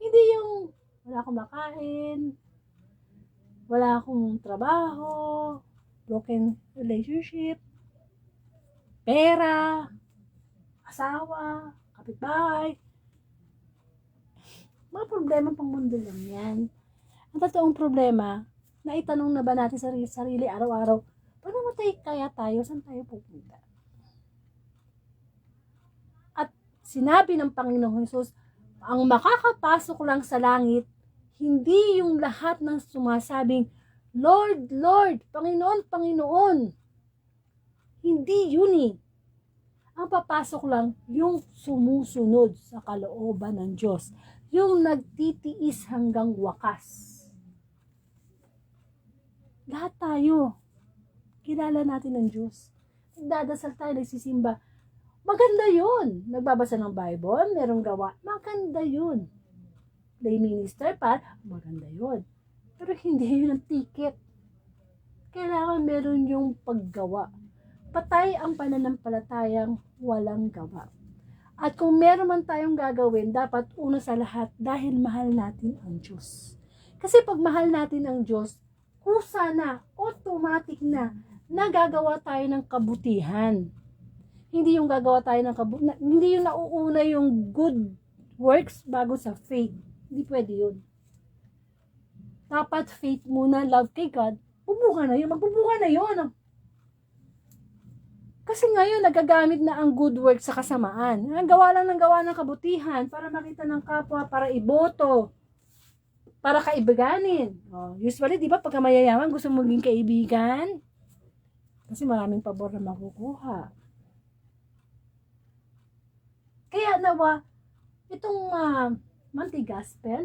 Hindi yung wala akong makain, wala akong trabaho, broken relationship, pera, asawa, kapitbahay. Mga problema pang mundo lang yan. Ang totoong problema, naitanong na ba natin sa sarili araw-araw, pag namatay kaya tayo, saan tayo pupunta? At sinabi ng Panginoong Hesus, ang makakapasok lang sa langit, hindi yung lahat ng sumasabing, Lord, Lord, Panginoon, Panginoon. Hindi yun eh. Ang papasok lang yung sumusunod sa kalooban ng Diyos. Yung nagtitiis hanggang wakas. Lahat tayo, kilala natin ng Diyos. Nagdadasal tayo, nagsisimba. Maganda yun. Nagbabasa ng Bible, merong gawa. Maganda yun. Lay minister pa, maganda yun. Pero hindi yun ang ticket. Kailangan meron yung paggawa. Patay ang pananampalatayang walang gawa. At kung meron man tayong gagawin, dapat una sa lahat dahil mahal natin ang Diyos. Kasi pag mahal natin ang Diyos, kusa na, automatic na, nagagawa tayo ng kabutihan. Hindi yung gagawa tayo ng hindi yung nauuna yung good works bago sa faith. Hindi pwede yun. Dapat faith muna, love kay God. Bubuka na yun. Magbubuka na yun. Kasi ngayon, nagagamit na ang good work sa kasamaan. Gawa lang ng gawa ng kabutihan para makita ng kapwa, para iboto, para kaibiganin. Usually, di ba, pagka mayayaman, gusto mong maging kaibigan? Kasi maraming pabor na makukuha. Kaya nawa, itong monthly gospel,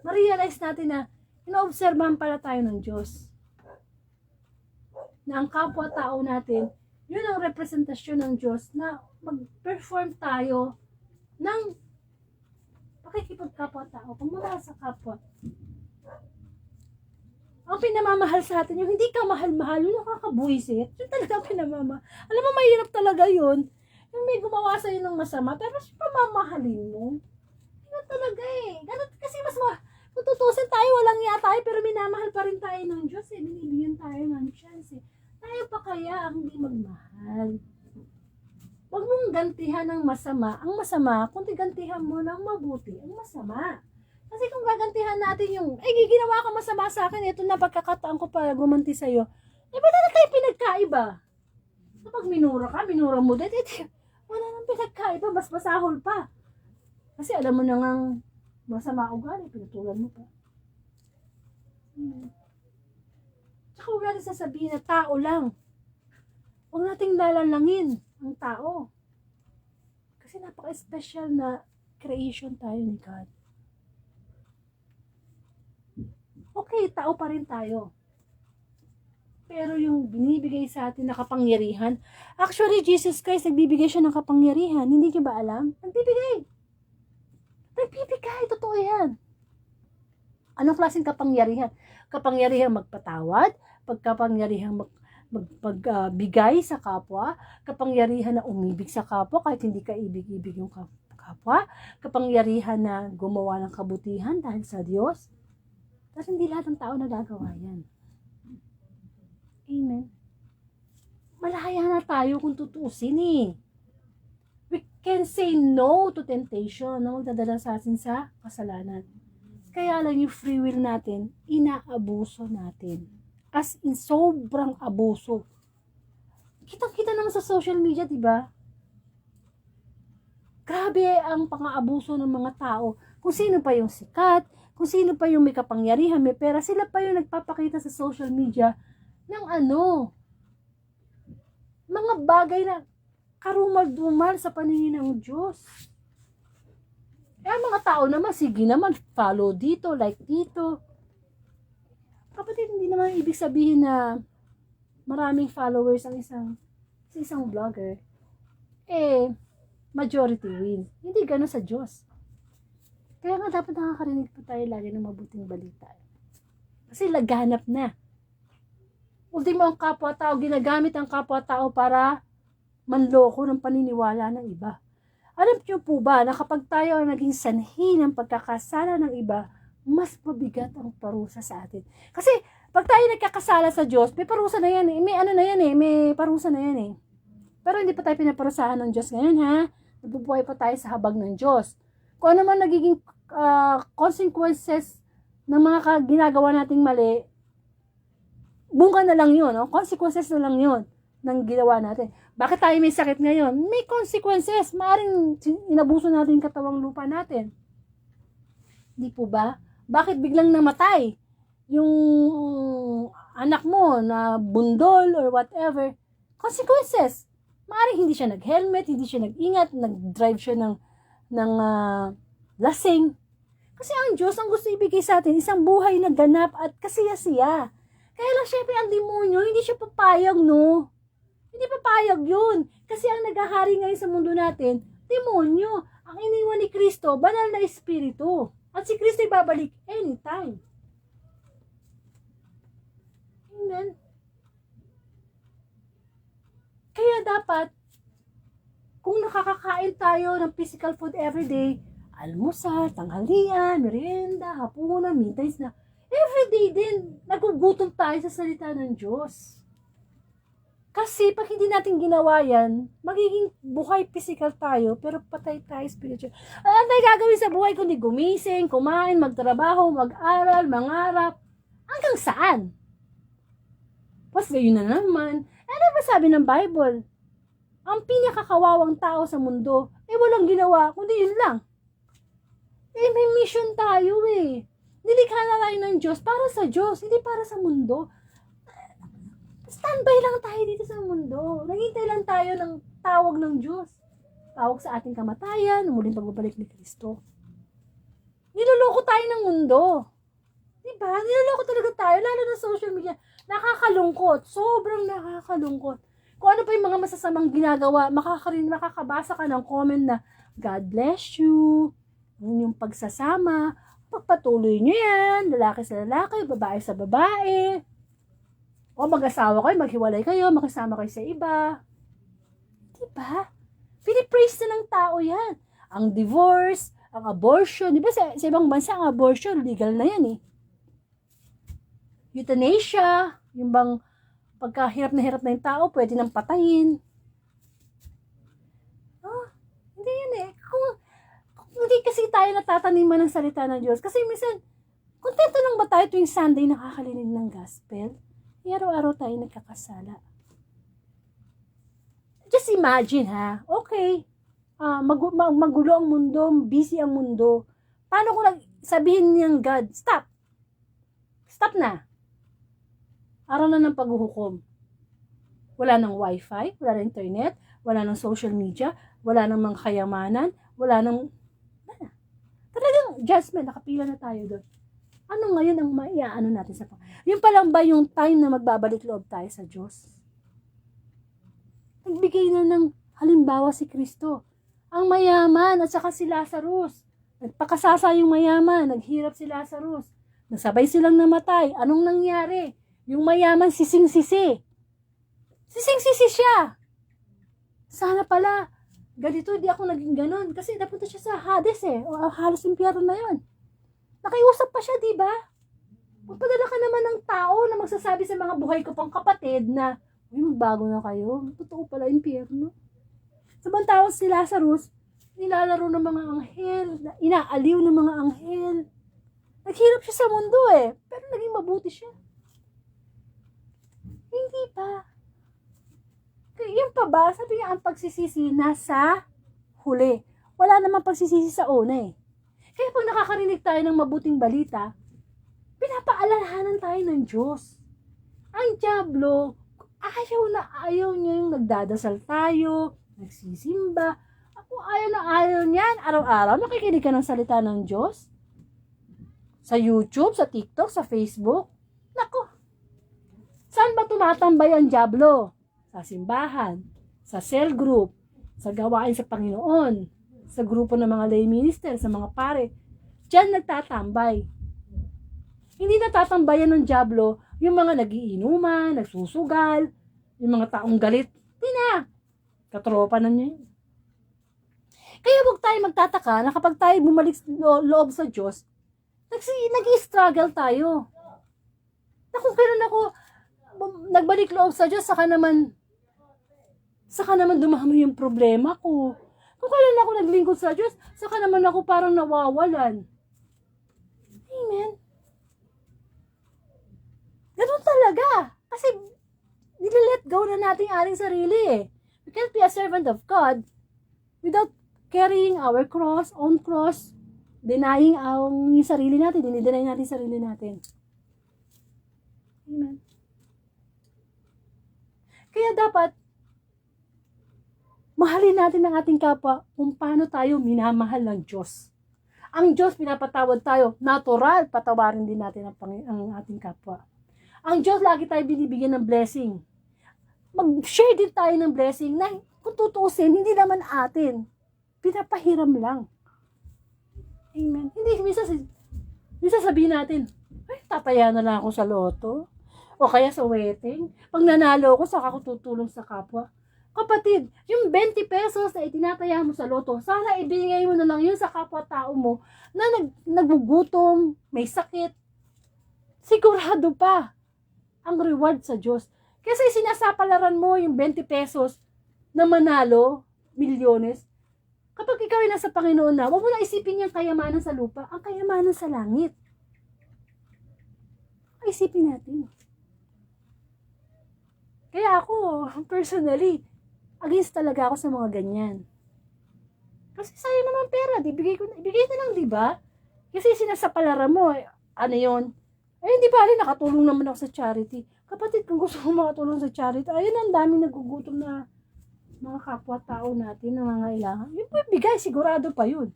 ma-realize natin na inoobserbahan pala tayo ng Diyos. Na ang kapwa-tao natin, yun ang representasyon ng Diyos na mag-perform tayo ng pakikipagkapwa-tao, pagmamahal sa kapwa. Ang pinamamahal sa atin, yung hindi ka mahal-mahal, yung nakakabuisit, yun talaga ang pinamamahal. Alam mo, mahirap talaga yun. Yung may gumawa sa'yo ng masama, pero pamamahalin mo. Yun talaga eh. Ganun, kasi kung tutusin tayo, walang iya tayo, pero minamahal pa rin tayo ng Diyos eh. Binibigyan tayo ng chance eh. Tayo pa kaya ang hindi magmahal. Huwag mong gantihan ng masama. Ang masama, kung gantihan mo ng mabuti, ang masama. Kasi kung gagantihan natin yung, ginawa ka masama sa akin, ito na pagkakataon ko para gumanti sa'yo. Ba't na tayo pinagkaiba? Kapag minura mo din, wala nang pinagkaiba, mas masahol pa. Kasi alam mo na ngang masama ugali, pinatulan mo pa. Tsaka huwag natin sasabihin na tao lang. Huwag nating lalalangin ang tao. Kasi napaka-special na creation tayo ni God. Okay, tao pa rin tayo. Pero yung binibigay sa atin na kapangyarihan, actually, Jesus Christ, nagbibigay siya ng kapangyarihan. Hindi niyo ba alam? Nagbibigay, totoo yan. Anong klaseng kapangyarihan? Kapangyarihan magpatawad, kapangyarihan magbigay sa kapwa, kapangyarihan na umibig sa kapwa kahit hindi ka ibig-ibig yung kapwa, kapangyarihan na gumawa ng kabutihan dahil sa Diyos. Kasi hindi lahat ng tao nagagawa yan. Amen. Malaya na tayo kung tutusin eh. We can say no to temptation na magdadala sa atin sa kasalanan. Kaya lang yung free will natin, inaabuso natin. As in, sobrang abuso. Kitang-kita naman sa social media, diba? Grabe ang pang-aabuso ng mga tao. Kung sino pa yung sikat, kung sino pa yung may kapangyarihan, may pera, sila pa yung nagpapakita sa social media ng mga bagay na karumal-dumal sa paningin ng Diyos. Ang mga tao naman, sige naman, follow dito, like dito. Kapatid, hindi naman ibig sabihin na maraming followers ang isang vlogger. Majority wins. Hindi gano'n sa Diyos. Kaya nga dapat nakakarinig po tayo lagi ng mabuting balita. Kasi laganap na. Ultimo ang kapwa-tao, ginagamit ang kapwa-tao para manloko ng paniniwala ng iba. Alam niyo po ba na kapag tayo ang naging sanhi ng pagkakasala ng iba, mas mabigat ang parusa sa atin. Kasi pag tayo nagkakasala sa Diyos, may parusa na yan eh. May parusa na yan eh. Pero hindi pa tayo pinaparusahan ng Diyos ngayon ha. Nabubuhay pa tayo sa habag ng Diyos. Kung ano man nagiging consequences ng mga ginagawa nating mali, bunga na lang yun, no? Consequences na lang yun ng ginawa natin. Bakit tayo may sakit ngayon? May consequences. Maaring inabuso natin yung katawang lupa natin. Di po ba? Bakit biglang namatay yung anak mo na bundol or whatever? Consequences. Maaring hindi siya nag-helmet, hindi siya nag-ingat, nag-drive siya ng lasing. Kasi ang Diyos ang gusto ibigay sa atin, isang buhay na ganap at kasiya-siya. Kaya lang syempre ang demonyo, hindi siya papayag, no? Hindi papayag yun. Kasi ang naghahari ngayon sa mundo natin, demonyo. Ang iniwan ni Kristo, banal na espiritu. At si Kristo ibabalik anytime. Amen. Kaya dapat, kung nakakakain tayo ng physical food everyday, almusal, tanghalian, merienda, hapunan, midday snack, everyday din, nagugutom tayo sa salita ng Diyos. Kasi pag hindi natin ginawa yan, magiging buhay physical tayo, pero patay tayo spiritual. Ano tayo gagawin sa buhay kundi gumising, kumain, magtrabaho, mag-aral, mangarap? Hanggang saan? Pas gayon na naman. Ano ba sabi ng Bible? Ang pinakakawawang tao sa mundo, walang ginawa, kundi yun lang. May mission tayo Nilikha na tayo ng Diyos para sa Diyos, hindi para sa mundo. Standby lang tayo dito sa mundo. Naghintay lang tayo ng tawag ng Diyos. Tawag sa ating kamatayan, muling pagbabalik ni Kristo. Niloloko tayo ng mundo. Diba? Niloloko talaga tayo, lalo na social media. Nakakalungkot. Sobrang nakakalungkot. Kung ano pa yung mga masasamang ginagawa, makakabasa ka ng comment na, God bless you. Yung pagsasama, pagpatuloy nyo yan, lalaki sa lalaki, babae sa babae. O mag-asawa kayo, maghiwalay kayo, makisama kayo sa iba. Diba? Pinipraise na ng tao yan. Ang divorce, ang abortion. Diba sa ibang bansa, ang abortion, legal na yan Euthanasia, yung bang pagkahirap na yung tao, pwede nang patayin. Hindi yan Kung hindi kasi tayo natataniman ng salita ng Diyos. Kasi minsan, kontento lang ba tayo tuwing Sunday nakakalinig ng gospel? Araw-araw tayo nagkakasala. Just imagine okay, magulo ang mundo, busy ang mundo. Paano kung sabihin niyang God, stop na. Araw na ng paghuhukom. Wala ng wifi, wala ng internet, wala ng social media, wala ng mga kayamanan, wala ng talagang judgment, nakapila na tayo doon. Ano ngayon ang maiaano natin sa Yung pa lang ba yung time na magbabalik loob tayo sa Diyos? Nagbigay na ng halimbawa si Kristo. Ang mayaman at saka si Lazarus. Nagpakasasa yung mayaman, naghirap si Lazarus. Nasabay silang namatay. Anong nangyari? Yung mayaman sising-sisi. Sising-sisi siya. Sana pala, ganito, di ako naging ganon. Kasi napunta siya sa Hades O halos impyerno na yun. Nakiusap pa siya, di ba? Magpadala ka naman ng tao na magsasabi sa mga buhay ko pang kapatid na, magbago na kayo. Totoo pala, impyerno. Samantalang si Lazarus, nilalaro ng mga anghel, inaaliw ng mga anghel. Naghirap siya sa mundo pero naging mabuti siya. Hindi pa. Yung pa ba, sabi niya, ang pagsisisi nasa huli. Wala namang pagsisisi sa una Kaya pag nakakarinig tayo ng mabuting balita, pinapaalalahanan tayo ng Diyos. Ang dyablo, ayaw niya yung nagdadasal tayo, nagsisimba. Ako ayaw niyan. Araw-araw nakikinig ka ng salita ng Diyos. Sa YouTube, sa TikTok, sa Facebook. Nako, saan ba tumatambay ang dyablo? Sa simbahan, sa cell group, sa gawain sa Panginoon, sa grupo ng mga lay minister, sa mga pare. Diyan nagtatambay. Hindi natatambayan ng dyablo yung mga nagiinuman, nagsusugal, yung mga taong galit. Hindi na. Katropa na niya. Kaya huwag tayo magtataka na kapag tayo bumalik loob sa Diyos, nag-i-struggle tayo. Na kung kailan ako nagbalik loob sa Diyos, saka naman dumami yung problema ko. Kung kailan ako naglingkod sa Diyos, saka naman ako parang nawawalan. Amen. Ganun talaga. Kasi nililet go na natin ating sarili We can't be a servant of God without carrying our own cross, denying ang sarili natin, dinideny natin sarili natin. Amen. Kaya dapat mahalin natin ang ating kapwa kung paano tayo minamahal ng Diyos. Ang Diyos, pinapatawad tayo. Natural, patawarin din natin ang ating kapwa. Ang Diyos, lagi tayo binibigyan ng blessing. Mag-share din tayo ng blessing na kung tutuusin, hindi naman atin. Pinapahiram lang. Amen. Hindi, minsan sabihin natin, tataya na lang ako sa loto. O kaya sa wedding. Pag nanalo ako, saka ako tutulong sa kapwa. Kapatid, yung 20 pesos na itinataya mo sa loto, sana ibigay mo na lang yun sa kapwa-tao mo na nagugutom, may sakit. Sigurado pa ang reward sa Diyos. Kasi sinasapalaran mo yung 20 pesos na manalo, milyones. Kapag ikaw ay nasa Panginoon na, huwag mo na isipin yung kayamanan sa lupa, ang kayamanan sa langit. Isipin natin. Kaya ako, personally, against talaga ako sa mga ganyan. Kasi sayang naman pera, ibigay na lang, di ba? Kasi sinasapalaran mo, ano yun? Ay, hindi ba, nakatulong naman ako sa charity. Kapatid, kung gusto mo makatulong sa charity, ayun, ang daming nagugutom na mga kapwa-tao natin na nangangailangan. Yun po bigay, sigurado pa yun.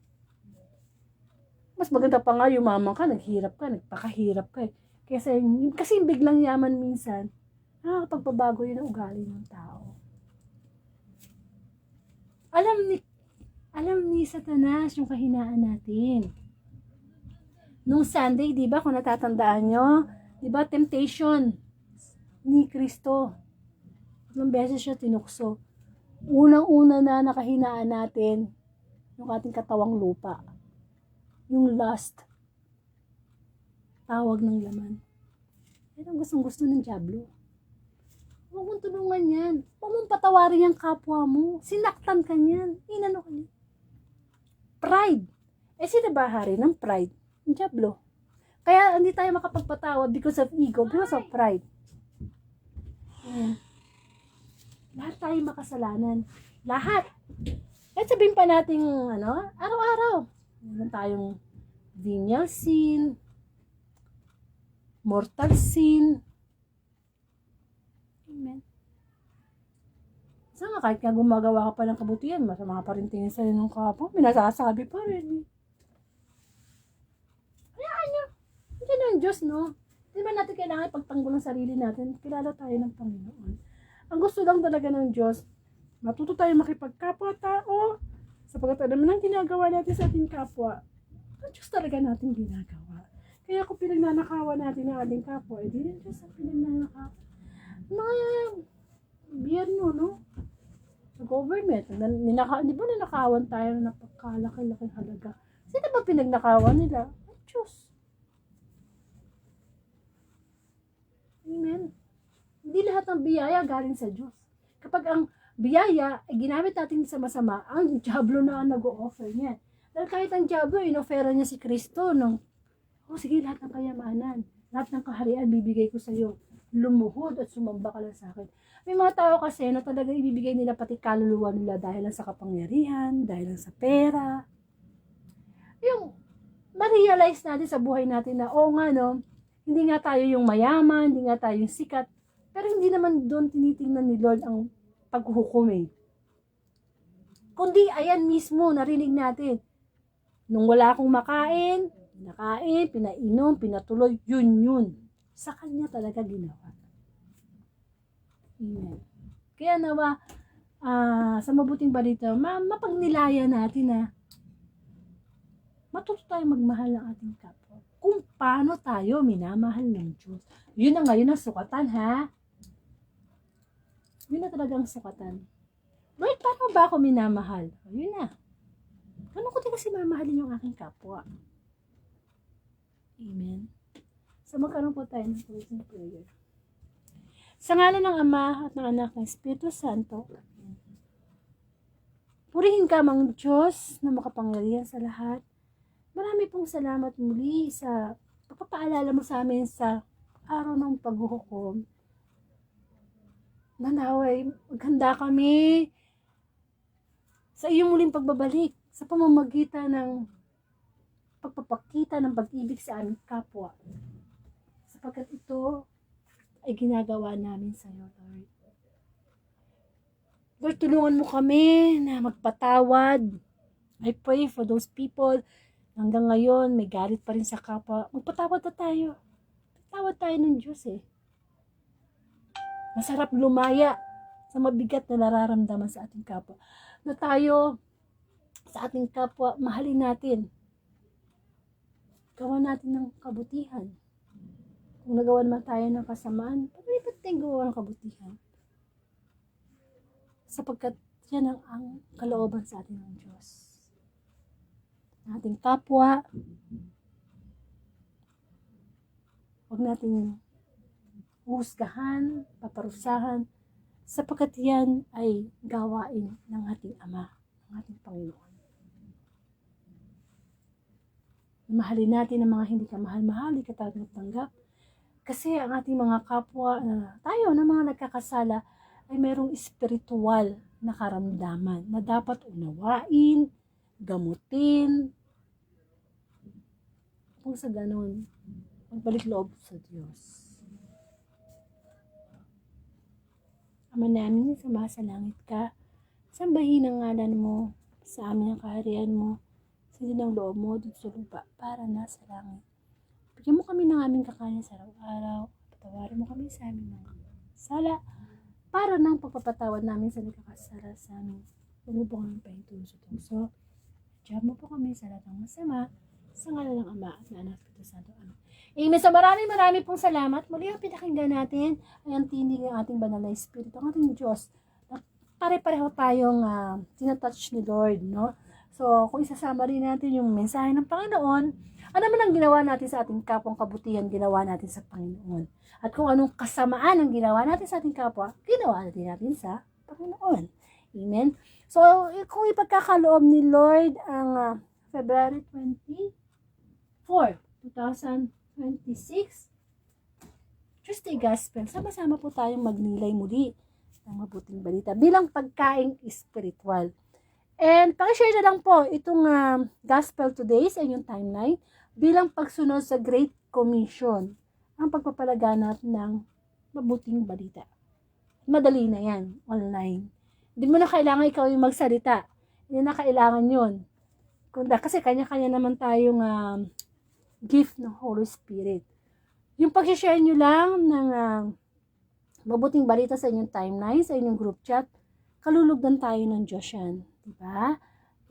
Mas maganda pa nga yumaman ka, naghirap ka, nagpakahirap ka. Kasi biglang yaman minsan, nakakapagpabago yun ang ugali ng tao. Alam ni Satanas yung kahinaan natin. Nung Sunday, di ba, kung natatandaan nyo, di ba, temptation ni Kristo. Ilang beses siya tinukso. Unang-una na nakahinaan natin yung ating katawang lupa. Yung lust. Tawag ng laman. Yan ang gustong-gusto ng dyablo. Huwag mong tulungan yan. Huwag mong patawarin yung kapwa mo. Sinaktan ka niyan. Inano ka niyan. Pride. Sino ba hari ng pride? Yung dyablo. Kaya hindi tayo makapagpatawad because of ego, because of pride. Ayan. Lahat tayo makasalanan. Lahat. At sabihin pa natin, araw-araw. Meron tayong venial sin, mortal sin. Amen. Saan nga kahit nga gumagawa ka pa ng kabutihan, masama pa rin tingin sa ng kapwa, may nasasabi pa rin. Hayaan nyo. Hindi na ang Diyos, no? Di ba natin kailangan ipagtanggol ang sarili natin? Kilala tayo ng Panginoon. Ang gusto lang talaga ng Diyos, matuto tayo makipagkapwa-tao, sapagkat alam mo nang ginagawa natin sa ating kapwa, ang Diyos talaga natin ginagawa. Kaya kung pinagnanakawan natin ang ating kapwa, di rin Diyos ang pinagnanakawan. Mga biyerno, no? Sa government, di ba nanakawan tayo na napakalaking halaga? Sino ba pinagnakawan nila? Ang Diyos. Amen. Hindi lahat ng biyaya galing sa Diyos. Kapag ang biyaya ay ginamit natin sa masama, ang dyablo na ang nag-o-offer niya. Dahil kahit ang dyablo, inofera niya si Kristo ng, sige, lahat ng kayamanan, lahat ng kaharian, bibigay ko sa iyo. Lumuhod at sumamba ka lang sa akin. May mga tao kasi na talaga ibibigay nila pati kaluluwa nila dahil lang sa kapangyarihan, dahil lang sa pera. Yung ma-realize natin sa buhay natin na, hindi nga tayo yung mayaman, hindi nga tayo yung sikat, pero hindi naman doon tinitingnan ni Lord ang paghuhukom eh. Kundi ayan mismo, narinig natin. Nung wala akong makain, pinainom, pinatuloy, yun. Sa Kanya talaga ginawa. Amen. Kaya nawa, sa mabuting balita, mapagnilaya natin na matuto tayo magmahal ng ating kapwa. Kung paano tayo minamahal ng Diyos. Yun na ngayon ang sukatan, ha? Yun na talagang sukatan. Lord, paano ba ako minamahal? Yun na. Ano ko din kasi mamahalin yung aking kapwa? Amen. So magkaroon po tayo ng closing prayer. Sa ngalan ng Ama at ng Anak ng Espiritu Santo, purihin ka mang Diyos na makapangyarihan sa lahat. Marami pong salamat muli sa pagpapaalala mo sa amin sa araw ng paghuhukom. Nanaway, maghanda kami sa iyong muling pagbabalik sa pamamagitan ng pagpapakita ng pag-ibig sa aming kapwa. Sapagkat ito ay ginagawa namin sa iyo, Lord. Lord, tulungan mo kami na magpatawad. I pray for those people hanggang ngayon may galit pa rin sa kapwa. Magpatawad na tayo. Patawad tayo ng Diyos eh. Masarap lumaya sa mabigat na nararamdaman sa ating kapwa. Na tayo sa ating kapwa, mahalin natin. Gawa natin ng kabutihan. Kung nagawa naman tayo ng kasamaan, ba't tayong gawa ng kabutihan? Sapagkat yan ang kalooban sa atin ng Diyos. Ating kapwa, huwag husgahan, paparusahan, sapagkat yan ay gawain ng ating Ama, ng ating Panginoon. Mahalin natin ang mga hindi ka mahal-mahal, hindi ka tanggap. Kasi ang ating mga kapwa, tayo na mga nagkakasala, ay mayroong espiritual na karamdaman na dapat unawain, gamutin. Kung sa ganun, magbalik loob sa Diyos. Ama namin, sumasalangit ka, sambahin ang ngalan mo, sa amin ang kaharian mo, sundin ang loob mo dito sa lupa para nasa langit. Bigyan mo kami ng aming kakanin sa araw-araw, patawarin mo kami sa aming mga sala, para ng pagpapatawad namin sa nagkakasala sa amin. Huwag mo po kami pahintulong sa tukso. Diyan mo po kami sa lahat ng masama, sa ngalan ng Ama at ng Anak at Espiritu Santo. Amen. Amen. So maraming pong salamat. Muli ang pinakinggan natin ay ang tinig ng ating banal na Espiritu, ang ating Diyos. Pare-pareho tayong tinatouch ni Lord, no? So, kung isasama rin natin yung mensahe ng Panginoon, ano man ang ginawa natin sa ating kapwang kabutihan, ginawa natin sa Panginoon. At kung anong kasamaan ang ginawa natin sa ating kapwa, ginawa natin sa Panginoon. Amen? So, kung ipagkakaloob ni Lord ang February 24, 2026, Tuesday Gospel, sama-sama po tayong magnilay muli ng mabuting balita bilang pagkaing espiritual. And pakishare na lang po itong Gospel today sa inyong timeline bilang pagsunod sa Great Commission, ang pagpapalaganap ng mabuting balita. Madali na yan, online. Hindi mo na kailangan ikaw yung magsalita. Hindi na kailangan yun. Kasi kanya-kanya naman tayong gift ng Holy Spirit. Yung pag-share nyo lang ng mabuting balita sa inyong timeline, sa inyong group chat, kalulugdan tayo ng Diyos yan. Diba?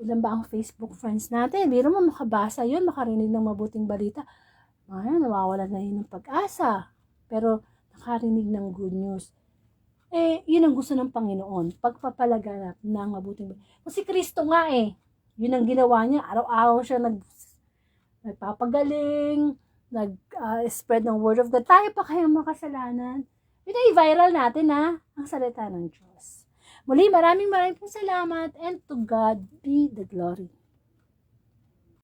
Ilan ba ang Facebook friends natin? Biro mo makabasa yun, makarinig ng mabuting balita. Ay, nawawala na yun ng pag-asa. Pero nakarinig ng good news. Yun ang gusto ng Panginoon. Pagpapalaganap ng mabuting balita. Kasi Kristo nga yun ang ginawa niya. Araw-araw siya nagpapagaling, nag-spread ng word of God. Tayo pa kayang makasalanan. Yun ay viral natin ang salita ng Diyos. Muli, maraming pong salamat and to God be the glory.